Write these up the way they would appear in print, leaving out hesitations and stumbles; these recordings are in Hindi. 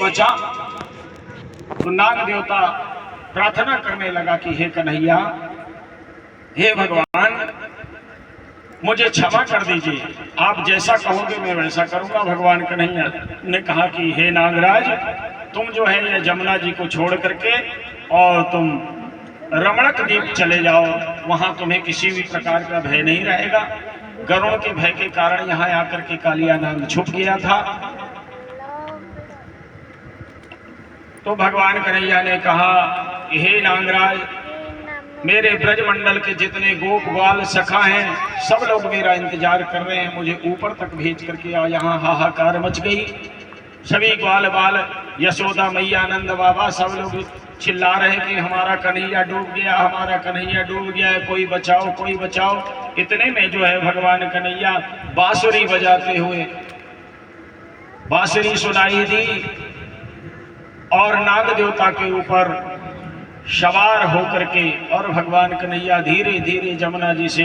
बचा। तो नाग देवता प्रार्थना करने लगा कि हे कन्हैया, हे भगवान, मुझे क्षमा कर दीजिए, आप जैसा कहोगे मैं वैसा करूंगा। भगवान कन्हैया ने कहा कि हे नागराज, तुम जो है ये जमुना जी को छोड़ करके और तुम रमणक द्वीप चले जाओ, वहां तुम्हें किसी भी प्रकार का भय नहीं रहेगा। गरुड़ के भय के कारण यहाँ आकर के कालिया नाग छुप गया था। तो भगवान कन्हैया ने कहा, हे नागराज, मेरे ब्रजमंडल के जितने गोप ग्वाल सखा हैं, सब लोग मेरा इंतजार कर रहे हैं, मुझे ऊपर तक भेज करके आ। यहाँ हाहाकार मच गई। सभी ग्वाल बाल, यशोदा मैया, नंद बाबा, सब लोग चिल्ला रहे कि हमारा कन्हैया डूब गया, हमारा कन्हैया डूब गया है, कोई बचाओ, कोई बचाओ। इतने में जो है भगवान कन्हैया बांसुरी बजाते हुए, बांसुरी सुनाई दी और नाग देवता के ऊपर सवार होकर के और भगवान कन्हैया धीरे धीरे जमुना जी से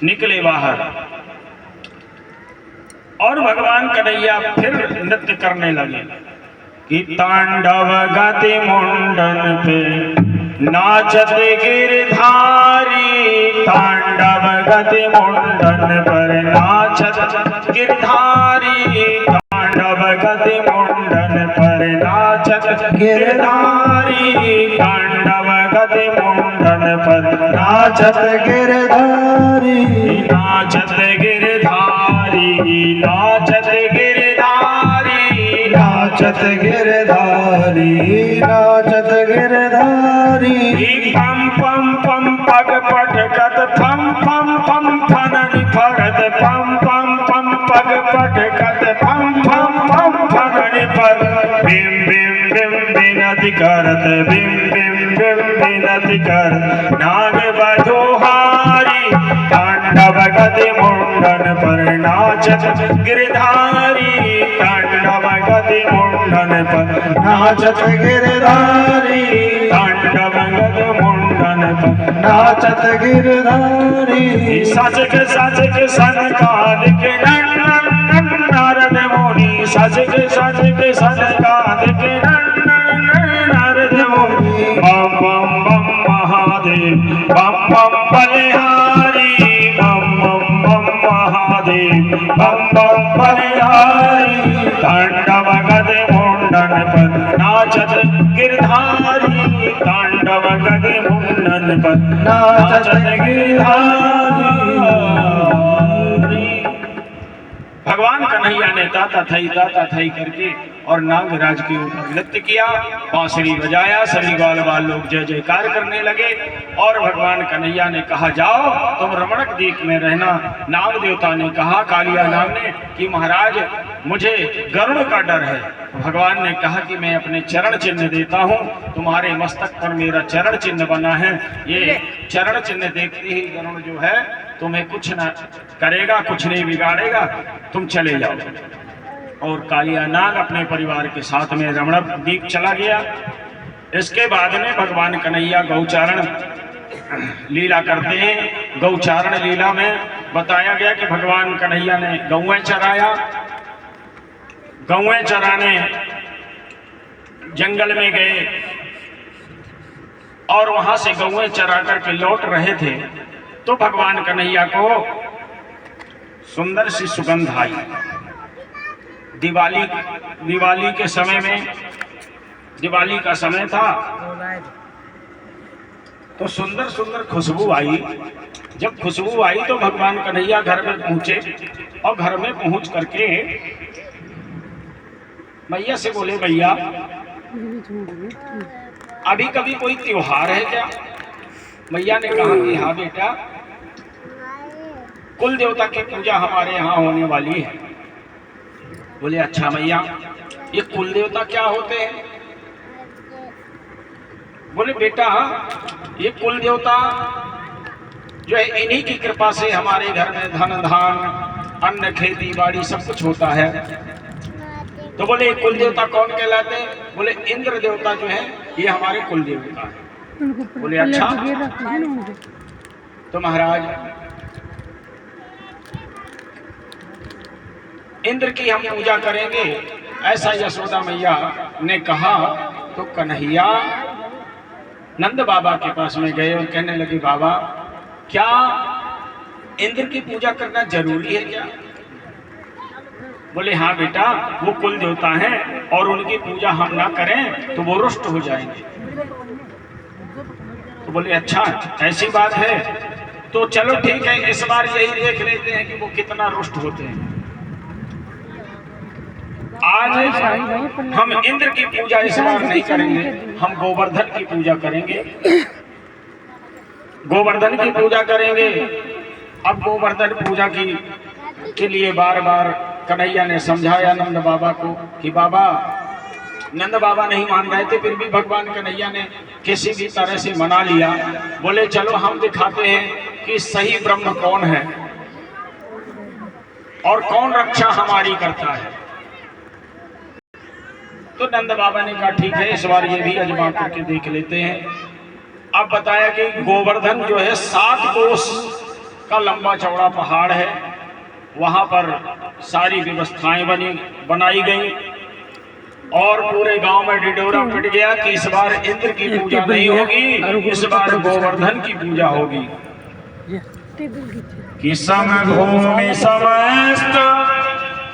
निकले बाहर। और भगवान कन्हैया फिर नृत्य करने लगे कि तांडव गति मुंडन पे नाचत गिरधारी, तांडव गति मुंडन पर नाचत गिरधारी, तांडव गति मुंडन पर नाचत गिरधारी, तांडव गति मुंडन पर नाचत गिरधारी, नाचत गिरधारी, नाचत गिरधारी, नाचत गिरधारी, नाचत गिरधारी। पम पम पम पग पटकत फम फम फम फननि फरत, पम पम पम पग पटकत फम फम फम फननि फर। बिम बिम बिम बिनति करत, बिम बिम बिम बिनति कर, नाग बधोहारी, तांडव गति मुंडन पर नाचत गिरधारी, तांडव गति मुंडन पर नाचत गिरधारी, तांडव गति मुंडन पर नाचत गिरधारी। सचक सचक सनकाद के नंदन नारद मुनि, सचक सचक सनकाद के नंदन नारद मुनि। बम बम बम महादेव, बम बम बलिहारी, बम बम बम महादेव, बम बम बलिहारी, तांडव गति मुंडन पर नाचत गिरधारी, तांडव गति मुंडन पर नाचत गिरधारी। भगवान कन्हैया ने ताता थई करके और नागराज के ऊपर नृत्य किया, बांसुरी बजाया। सभी ग्वाल बाल लोग जय जयकार करने लगे और भगवान कन्हैया ने कहा, जाओ तुम रमणक द्वीप में रहना। नाग देवता ने कहा, कालिया नाग ने, कि महाराज मुझे गरुड़ का डर है। भगवान ने कहा कि मैं अपने चरण चिन्ह देता हूँ, तुम्हारे मस्तक पर मेरा चरण चिन्ह बना है, ये चरण चिन्ह देखते ही गरुड़ जो है तुम्हें कुछ न करेगा, कुछ नहीं बिगाड़ेगा, तुम चले जाओ। और कालिया नाग अपने परिवार के साथ में रमणक द्वीप चला गया। इसके बाद में भगवान कन्हैया गौचारण लीला करते हैं। गौचारण लीला में बताया गया कि भगवान कन्हैया ने गौएं चराया। गौएं चराने जंगल में गए और वहां से गौएं चरा करके लौट रहे थे तो भगवान कन्हैया को सुंदर सी सुगंध आई। दिवाली के समय में, दिवाली का समय था तो सुंदर सुंदर खुशबू आई। जब खुशबू आई तो भगवान कन्हैया घर में पहुंचे और घर में पहुंच करके मैया से बोले, मैया अभी कभी कोई त्योहार है क्या? मैया ने कहा कि हाँ बेटा, कुल देवता की पूजा हमारे यहाँ होने वाली है। बोले अच्छा मैया, ये कुल देवता क्या होते हैं? बोले बेटा, ये कुल देवता जो है इन्हीं की कृपा से हमारे घर में धन धान अन्न खेती बाड़ी सब कुछ होता है। तो बोले कुल देवता कौन कहलाते हैं? बोले इंद्र देवता जो है ये हमारे कुल देवता है। बोले अच्छा, तो महाराज इंद्र की हम पूजा करेंगे ऐसा यशोदा मैया ने कहा तो कन्हैया नंद बाबा के पास में गए और कहने लगे, बाबा क्या इंद्र की पूजा करना जरूरी है क्या? बोले हाँ बेटा, वो कुल देवता हैं और उनकी पूजा हम ना करें तो वो रुष्ट हो जाएंगे। तो बोले अच्छा ऐसी बात है, तो चलो ठीक है, इस बार यही देख लेते हैं कि वो कितना रुष्ट होते हैं। आज हम इंद्र की पूजा इस बार नहीं करेंगे, हम गोवर्धन की पूजा करेंगे, गोवर्धन की पूजा करेंगे। अब गोवर्धन पूजा के लिए बार बार कन्हैया ने समझाया नंद बाबा को कि बाबा, नंद बाबा नहीं मान रहे थे, फिर भी भगवान कन्हैया ने किसी भी तरह से मना लिया। बोले चलो हम दिखाते हैं कि सही ब्रह्म कौन है और कौन रक्षा हमारी करता है। तो नंद बाबा ने कहा ठीक है, इस बार ये भी आजमा करके देख लेते हैं। अब बताया कि गोवर्धन जो है 7 कोस का लंबा चौड़ा पहाड़ है, वहां पर सारी व्यवस्थाएं बनाई गई और पूरे गांव में ढिढोरा पिट गया कि इस बार इंद्र की पूजा नहीं होगी, इस बार गोवर्धन की पूजा होगी। कि समभूमि समस्त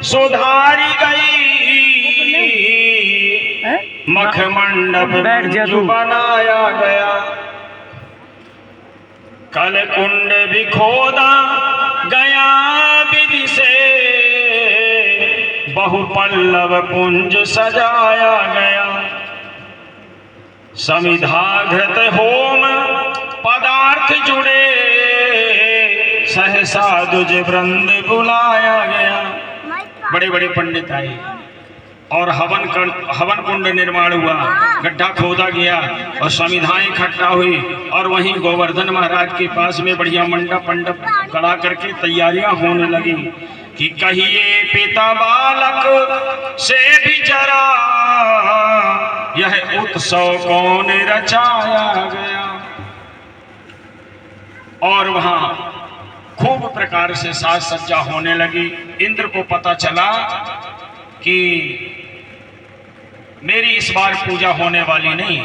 सुधारी गई, मखमंडप जो बनाया गया, कल कुंड भी खोदा गया विधि से, बहुपल्लव पुंज सजाया गया, समिधाघृत होम पदार्थ जुड़े, सहसा दुज वृंद बुलाया गया। बड़े बड़े पंडित आए और हवन कुंड निर्माण हुआ, गड्ढा खोदा गया और समिधाएं इकट्ठा हुई और वहीं गोवर्धन महाराज के पास में बढ़िया मंडप खड़ा करके तैयारियां होने लगी कि कहिए पिता बालक से भी जरा, यह उत्सव कौन रचाया गया। और वहां खूब प्रकार से साज सज्जा होने लगी। इंद्र को पता चला कि मेरी इस बार पूजा होने वाली नहीं।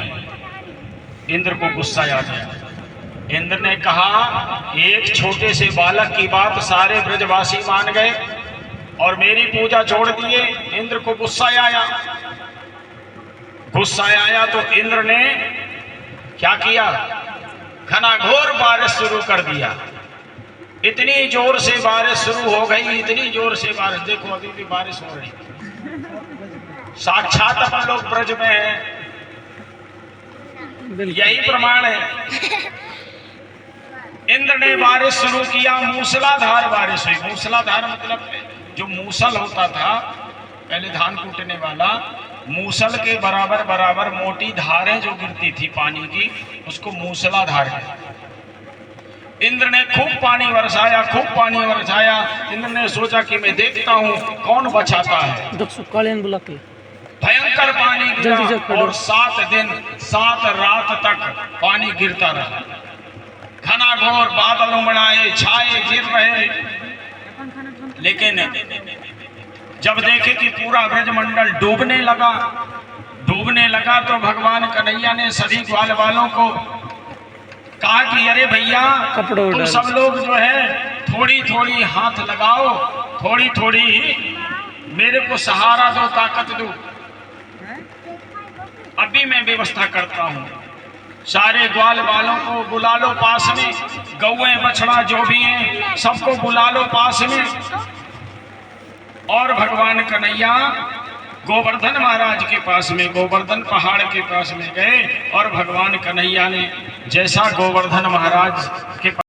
इंद्र को गुस्सा आ गया। इंद्र ने कहा एक छोटे से बालक की बात सारे ब्रजवासी मान गए और मेरी पूजा छोड़ दिए। इंद्र को गुस्सा आया। तो इंद्र ने क्या किया, घनाघोर बारिश शुरू कर दिया। इतनी जोर से बारिश शुरू हो गई, इतनी जोर से बारिश, देखो अभी भी बारिश हो रही, साक्षात अपन लोग ब्रज में हैं, यही प्रमाण है। इंद्र ने बारिश शुरू किया, मूसलाधार बारिश हुई। मूसलाधार मतलब जो मूसल होता था पहले धान कूटने वाला, मूसल के बराबर बराबर मोटी धारें जो गिरती थी पानी की, उसको मूसलाधार कहते। इंद्र ने खूब पानी बरसाया। इंद्र ने सोचा कि मैं देखता हूँ कौन बचाता है। भयंकर पानी गिरा और 7 दिन 7 रात तक पानी गिरता रहा। घनाघोर बादल उमड़ाए, छाए गिर रहे। लेकिन जब देखे कि पूरा ब्रजमंडल डूबने लगा तो भगवान कन्हैया ने सभी ग्वाल वालों को कहा कि अरे भैया तुम सब लोग जो है थोड़ी थोड़ी हाथ लगाओ, थोड़ी थोड़ी मेरे को सहारा दो, ताकत दो, अभी मैं व्यवस्था करता हूँ। सारे ग्वाल वालों को बुला लो पास में, गौएं बछड़ा जो भी हैं सबको बुला लो पास में। और भगवान कन्हैया गोवर्धन महाराज के पास में, गोवर्धन पहाड़ के पास में गए और भगवान कन्हैया ने जैसा गोवर्धन महाराज के